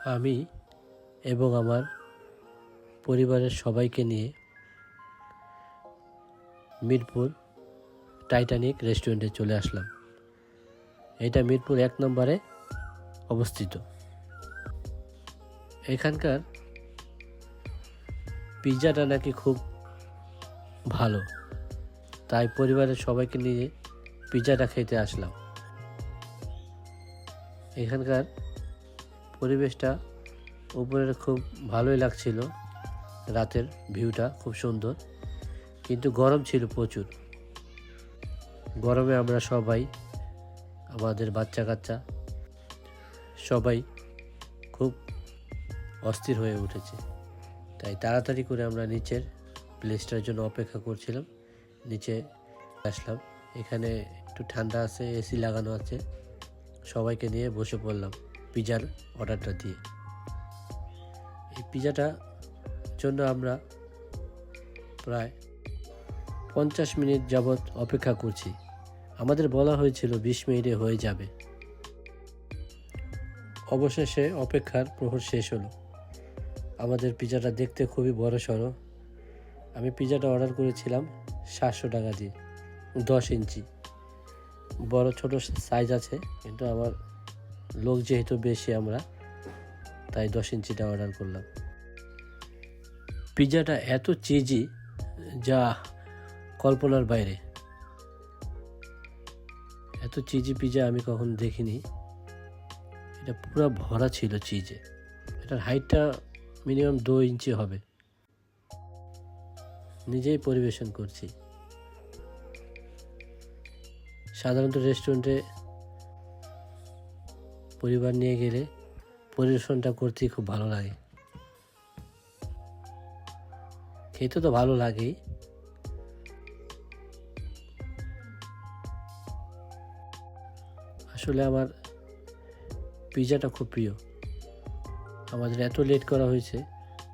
আমি এবং আমার পরিবারের সবাইকে নিয়ে মিরপুর টাইটানিক রেস্টুরেন্টে চলে আসলাম। এটা মিরপুর 1 নম্বরে অবস্থিত। এখানকার পিৎজাটা নাকি খুব ভালো, তাই পরিবারের সবাইকে নিয়ে পিৎজাটা খেতে আসলাম। এখানকার পরিবেশটা উপরের খুব ভালোই লাগছিল, রাতের ভিউটা খুব সুন্দর, কিন্তু গরম ছিল প্রচুর। গরমে আমরা সবাই, আমাদের বাচ্চা কাচ্চা সবাই খুব অস্থির হয়ে উঠেছে, তাই তাড়াতাড়ি করে আমরা নিচের প্লেসটার জন্য অপেক্ষা করছিলাম। নিচে আসলাম, এখানে একটু ঠান্ডা আছে, এসি লাগানো আছে। সবাইকে নিয়ে বসে পড়লাম পিৎজার অর্ডারটা দিয়ে। এই পিৎজাটার জন্য আমরা প্রায় 50 মিনিট যাবৎ অপেক্ষা করছি। আমাদের বলা হয়েছিল 20 মিনিটে হয়ে যাবে। অবশেষে অপেক্ষার প্রহর শেষ হলো। আমাদের পিৎজাটা দেখতে খুবই বড় সড়ো। আমি পিৎজাটা অর্ডার করেছিলাম 700 টাকা দিয়ে, 10 ইঞ্চি। বড় ছোট সাইজ আছে, কিন্তু আমার লোক যেহেতু বেশি আমরা, তাই 10 ইঞ্চিটা অর্ডার করলাম। পিৎজাটা এত চিজি যা কল্পনার বাইরে। এত চিজি পিৎজা আমি কখনো দেখিনি। এটা পুরো ভরা ছিল চিজে। এটার হাইটটা মিনিমাম 2 ইঞ্চি হবে। নিজেই পরিবেশন করছি। সাধারণত রেস্টুরেন্টে পরিবার নিয়ে গেলে পরিবেশনটা করতে খুব ভালো লাগে। খেতে তো ভালো লাগেই, আসলে আমার পিৎজাটা খুব প্রিয়। আমাদের এত লেট করা হয়েছে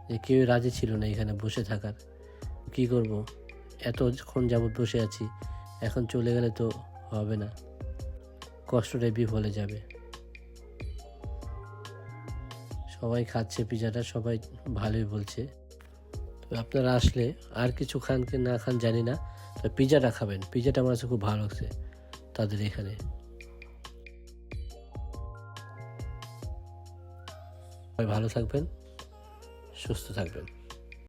যে কেউ রাজি ছিল না এখানে বসে থাকার। কি করব, এতক্ষণ যাবৎ বসে আছি, এখন চলে গেলে তো হবে না, কষ্টটাই বিফলে যাবে। সবাই খাচ্ছে পিৎজাটা, সবাই ভালোই বলছে। তো আপনারা আসলে আর কিছু খান কি না খান জানি না, তো পিৎজাটা খাবেন। পিৎজাটা আমার কাছে খুব ভালো লাগছে তাদের এখানে। সবাই ভালো থাকবেন, সুস্থ থাকবেন।